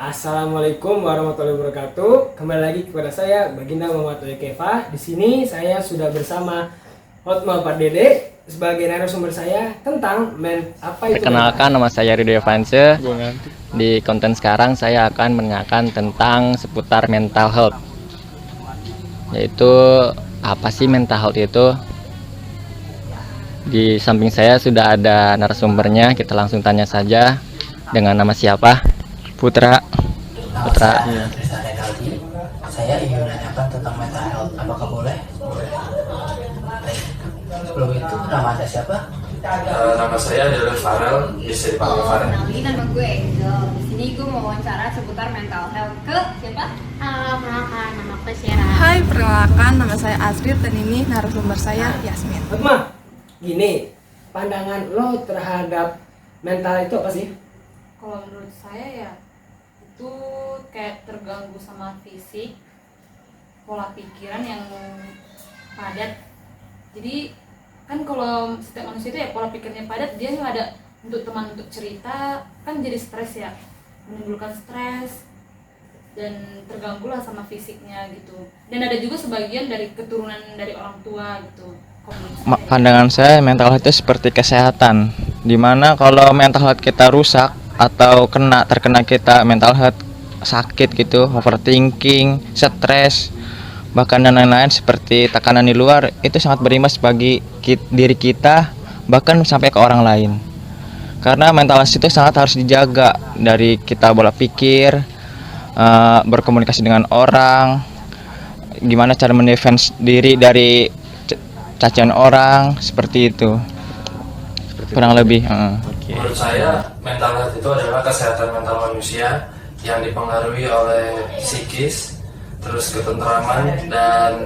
Assalamualaikum warahmatullahi wabarakatuh. Kembali lagi kepada saya Baginda Muhammad Keva. Di sini saya sudah bersama Hotma Pak Dede sebagai narasumber saya tentang apa itu. Perkenalkan, nama saya Ridho Evanse. Di konten sekarang saya akan menanyakan tentang seputar mental health. Yaitu apa sih mental health itu? Di samping saya sudah ada narasumbernya. Kita langsung tanya saja. Dengan nama siapa? Putra. Saya Kaldi. Saya ingin menanyakan tentang mental health. Apakah boleh? Boleh. Sebelum itu nama Anda siapa? Nama saya adalah Farel, bisa dipanggil Farel. Kenalin nama gue Angel. Di sini gue mau wawancara seputar mental health ke siapa? Perkenalkan, nama aku Syera. Hai, perkenalkan nama saya Astrid dan ini narasumber saya Yasmin. Hotma, gini, pandangan lo terhadap mental itu apa sih? Kalau menurut saya ya itu kayak terganggu sama fisik, pola pikiran yang padat. Jadi kan kalau setiap manusia itu ya pola pikirnya padat, dia nggak ada untuk teman untuk cerita, kan jadi stres ya, menimbulkan stres dan terganggu lah sama fisiknya gitu. Dan ada juga sebagian dari keturunan dari orang tua gitu. Pandangan saya mental health itu seperti kesehatan, dimana kalau mental health kita rusak atau terkena kita mental health sakit gitu, overthinking, stres, bahkan dan lain-lain seperti tekanan di luar, itu sangat berimbas bagi diri kita, bahkan sampai ke orang lain. Karena mental health itu sangat harus dijaga, dari kita pola pikir, berkomunikasi dengan orang, gimana cara mendefense diri dari cacian orang, seperti itu. Kurang lebih. Menurut saya, mental health itu adalah kesehatan mental manusia yang dipengaruhi oleh psikis, terus ketentraman dan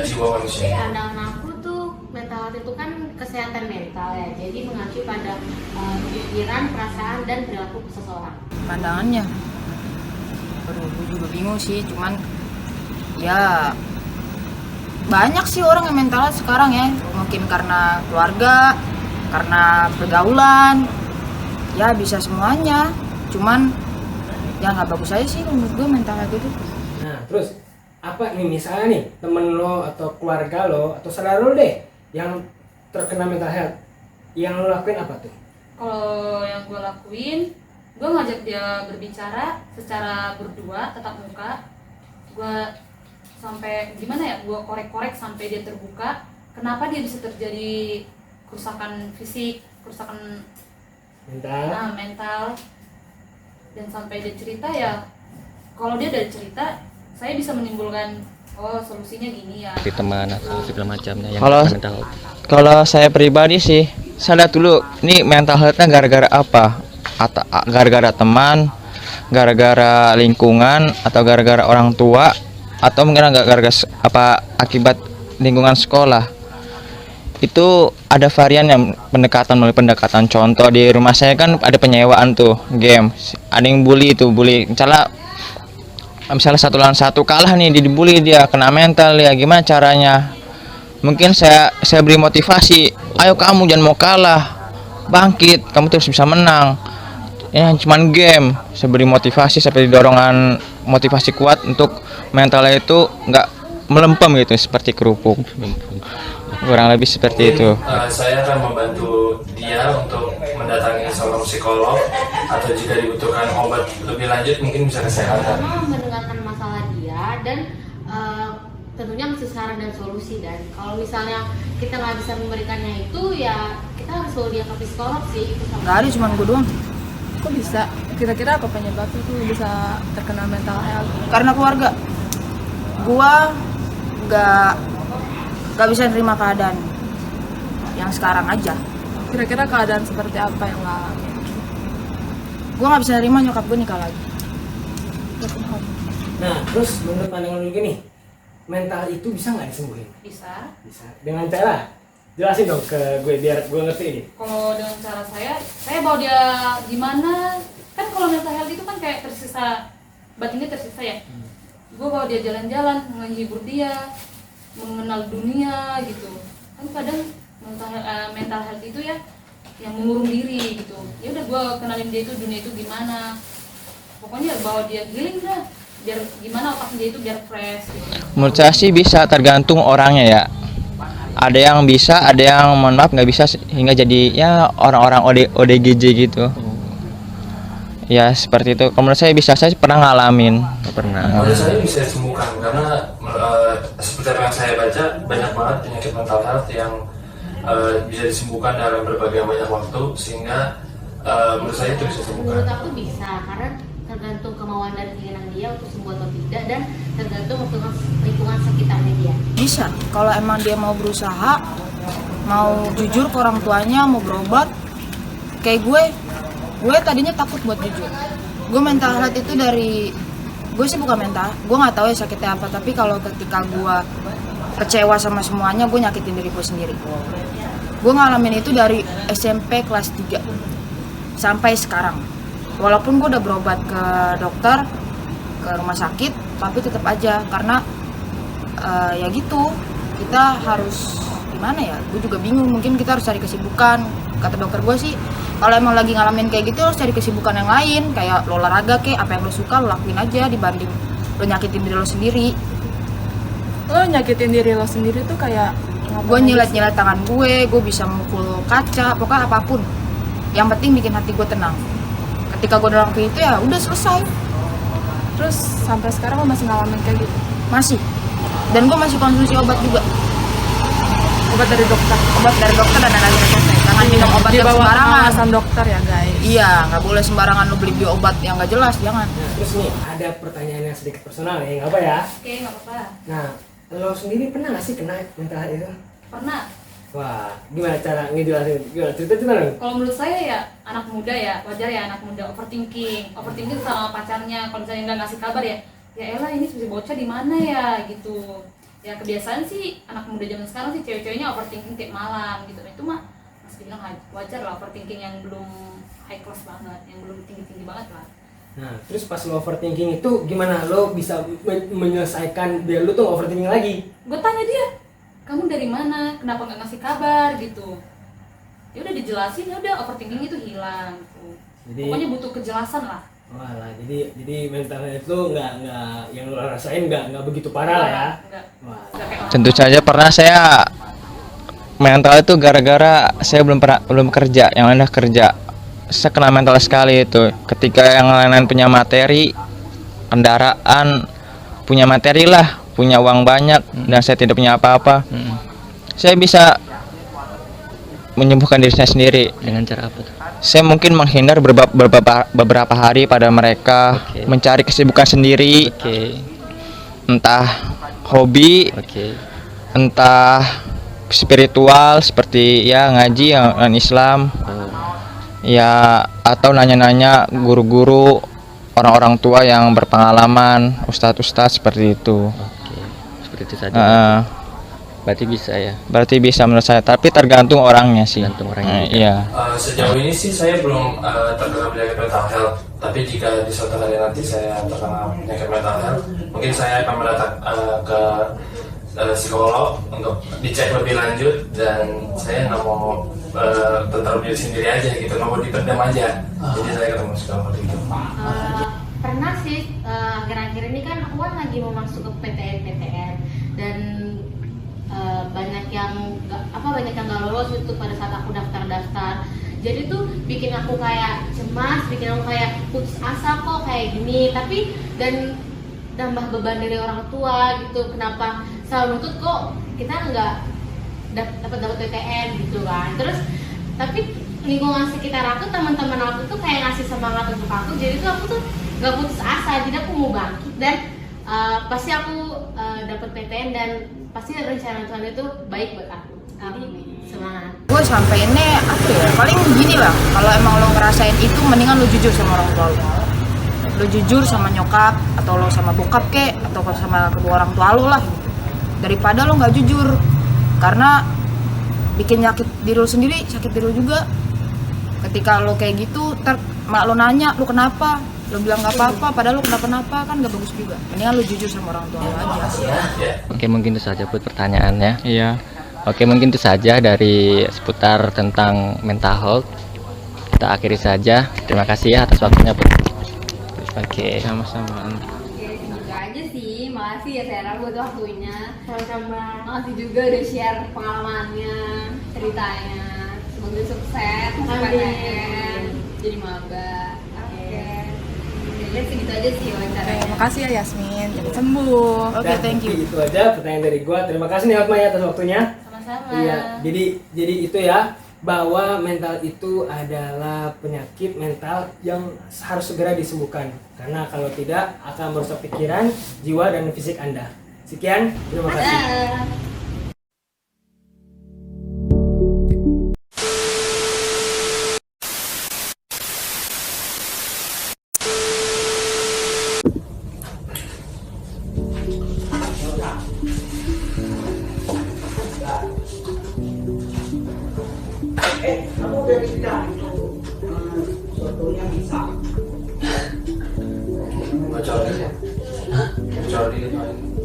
jiwa manusia. Pandangan aku tuh mental health itu kan kesehatan mental ya. Jadi mengacu pada pikiran, perasaan dan perilaku seseorang. Pandangannya, gue juga bingung sih, cuman ya banyak sih orang yang mental health sekarang ya. Mungkin karena keluarga, karena pergaulan, ya bisa semuanya. Cuman yang nggak bagus aja sih menurut gue mental health itu. Nah, terus apa nih misalnya nih temen lo atau keluarga lo atau saudara lo deh yang terkena mental health, yang lo lakuin apa tuh? Kalau yang gue lakuin, gue ngajak dia berbicara secara berdua, tatap muka. Gue sampai gimana ya, gue korek-korek sampai dia terbuka. Kenapa dia bisa terjadi kerusakan fisik, kerusakan mental, dan sampai dia cerita ya. Kalau dia dari cerita, saya bisa menimbulkan solusinya gini ya. Di teman atau segala macamnya yang mental health. Kalau saya pribadi sih, saya lihat dulu ini mental health-nya gara-gara apa? Gara-gara teman, gara-gara lingkungan, atau gara-gara orang tua, atau mungkin gara-gara apa akibat lingkungan sekolah. Itu ada varian yang melalui pendekatan. Contoh di rumah saya kan ada penyewaan tuh game, ada yang bully misalnya 1 lawan 1 kalah nih, dibully, dia kena mental ya, gimana caranya? Mungkin saya beri motivasi, ayo kamu jangan mau kalah, bangkit, kamu terus bisa menang, ya cuman game. Saya beri motivasi sampai dorongan motivasi kuat untuk mentalnya itu nggak melempem gitu seperti kerupuk. Kurang lebih seperti itu. Saya akan membantu dia untuk mendatangi seorang psikolog, atau jika dibutuhkan obat lebih lanjut mungkin bisa kesehatan. Mendengarkan masalah dia dan tentunya mesti saran dan solusi. Dan kalau misalnya kita nggak bisa memberikannya itu, ya kita harus bawa dia ke psikolog sih. Nggak ada, cuman gue doang. Kok bisa? Kira-kira apa penyebabnya tuh bisa terkena mental health? Karena keluarga. Gua nggak bisa nerima keadaan yang sekarang aja. Kira-kira keadaan seperti apa yang lo alami? Gue nggak bisa nerima nyokap gue nikah lagi. Nah, terus menurut pandangan lo gini, mental itu bisa nggak disembuhin? Bisa. Dengan cara jelasin dong ke gue biar gue ngerti ini. Kalau dengan cara saya bawa dia gimana? Kan kalau mental health itu kan kayak tersisa, batinnya tersisa ya. Gue bawa dia jalan-jalan, menghibur dia, mengenal dunia gitu. Kan kadang mental health itu ya yang mengurung diri gitu. Ya udah gue kenalin dia itu dunia itu gimana. pokoknya bawa dia healing dah, biar gimana otak dia itu biar fresh gitu. Menurut saya sih bisa, tergantung orangnya ya. Ada yang bisa, ada yang mohon maaf nggak bisa hingga jadi ya orang-orang ODGJ gitu. Ya seperti itu. Kalau menurut saya bisa, saya pernah ngalamin. Menurut saya bisa disembuhkan karena seperti yang saya baca banyak banget penyakit mental health yang bisa disembuhkan dalam berbagai banyak waktu, sehingga menurut saya itu bisa disembuhkan. Menurut aku bisa, karena tergantung kemauan dan keinginan dia untuk sembuh atau tidak, dan tergantung lingkungan sekitarnya dia. Bisa, kalau emang dia mau berusaha, mau jujur ke orang tuanya, mau berobat. Kayak gue tadinya takut buat jujur. Gue mental health itu dari, gue sih bukan mental, gue nggak tahu ya sakitnya apa, tapi kalau ketika gue kecewa sama semuanya, gue nyakitin diri gue sendiri. Gue ngalamin itu dari SMP kelas 3 sampai sekarang. Walaupun gue udah berobat ke dokter, ke rumah sakit, tapi tetap aja karena ya gitu, kita harus gimana ya, gue juga bingung, mungkin kita harus cari kesibukan. Kata dokter gue sih, kalau emang lagi ngalamin kayak gitu, harus cari kesibukan yang lain, kayak lo olahraga kek, apa yang lo suka lo lakuin aja, dibanding lo nyakitin diri lo sendiri. Lo nyakitin diri lo sendiri tuh kayak Gue nyilat-nyilat tangan gue bisa mukul kaca, pokoknya apapun yang penting bikin hati gue tenang. Ketika gue udah lakuin itu ya udah selesai. terus sampai sekarang lo masih ngalamin kayak gitu? Masih. Dan gue masih konsumsi obat juga. Obat dari dokter? Obat dari dokter dan ada resepnya. Jangan minum obat yang sembarangan. Pengawasan dokter ya guys. Iya, nggak boleh sembarangan lo beli obat yang nggak jelas, jangan. Nah, terus nih ada pertanyaan yang sedikit personal nih, nggak apa ya? Oke, nggak apa-apa. Nah, lo sendiri pernah nggak sih kena mental health itu? Pernah. Wah, gimana cara ngejelasin? Gimana cerita dong? Kalau menurut saya ya anak muda ya, wajar ya anak muda overthinking sama pacarnya. Kalau misalnya nggak ngasih kabar ya elah ini si bocah di mana ya gitu. Ya kebiasaan sih anak muda zaman sekarang sih cewek-ceweknya overthinking tiap malam gitu. Itu mah masih bilang wajar lah, overthinking yang belum high class banget, yang belum tinggi-tinggi banget lah. Nah, terus pas lo overthinking itu gimana lo bisa menyelesaikan biar lo tuh nggak overthinking lagi? Gue tanya dia, kamu dari mana? Kenapa nggak ngasih kabar gitu? Ya udah dijelasin, ya udah overthinking itu hilang. Gitu. Jadi, pokoknya butuh kejelasan lah. Walah, jadi mental health itu nggak yang lo rasain nggak begitu parah lah ya? Enggak. Wah. Tentu saja pernah saya mental itu gara-gara saya belum kerja, yang lain udah kerja. Saya kena mental sekali itu. Ketika yang lain punya materi, kendaraan, punya materi lah, punya uang banyak, dan saya tidak punya apa-apa. Saya bisa menyembuhkan diri saya sendiri. Dengan cara apa tuh? Saya mungkin menghindar beberapa hari pada mereka, mencari kesibukan sendiri, entah hobi, entah spiritual seperti ya ngaji yang Islam, ya atau nanya-nanya guru-guru, orang-orang tua yang berpengalaman, ustadz-ustadz seperti itu. Seperti itu saja. Berarti bisa ya? Berarti bisa menurut saya, tapi tergantung orangnya sih. Tergantung orangnya. Iya. Sejauh ini sih saya belum terkena penyakit mental health. Tapi jika di suatu hari nanti saya terkena penyakit mental health, mungkin saya akan mendatang ke psikolog untuk dicek lebih lanjut, dan saya nggak mau tertaruh diri sendiri aja gitu, nggak mau dipendam aja. Jadi saya ketemu psikolog gitu. Pernah sih, akhir-akhir ini kan aku kan lagi mau masuk ke PTN dan banyak yang nggak lolos itu pada saat aku daftar. Jadi tuh bikin aku kayak cemas, bikin aku kayak putus asa kok kayak gini, tapi dan nambah beban dari orang tua gitu. Kenapa selalu nuntut kok kita nggak dapat PTN gitu kan? Terus tapi lingkungan sekitar aku, teman-teman aku tuh kayak ngasih semangat untuk aku. Jadi tuh aku tuh nggak putus asa, jadi aku mau bangkit dan pasti aku dapat PTN dan pasti rencana Tuhan itu baik buat aku. Semangat. Gue sampai ini apa ya, paling gini lah, kalau emang lo ngerasain itu mendingan lo jujur sama orang tua lo jujur sama nyokap atau lo sama bokap kek atau sama kedua orang tua lo lah, daripada lo nggak jujur, karena bikin nyakit diri lo sendiri, sakit diri lo juga. Ketika lo kayak gitu, mak lo nanya lo kenapa, lo bilang nggak apa-apa padahal lo kenapa-napa, kan nggak bagus juga. Mendingan lo jujur sama orang tua lo aja. Oke, mungkin itu saja buat pertanyaannya. Iya. Oke, mungkin itu saja dari seputar tentang mental health. Kita akhiri saja. Terima kasih ya atas waktunya. Oke, sama-sama. Oke, segitu aja sih. Makasih ya Sarah buat waktunya. Sama-sama. Makasih juga udah share pengalamannya, ceritanya. Semoga sukses masuk Amin. PTN, jadi maba. Oke. Jadi segitu aja sih wawancaranya. Makasih ya Yasmin, cepat sembuh. Oke, Dan thank you. Itu aja pertanyaan dari gua. Terima kasih nih Hotma ya atas waktunya. Sama-sama. Iya, jadi itu ya, bahwa mental itu adalah penyakit mental yang harus segera disembuhkan, karena kalau tidak akan merusak pikiran, jiwa, dan fisik Anda. Sekian, terima kasih. Dah. Bocor dikit. Bocor dikit.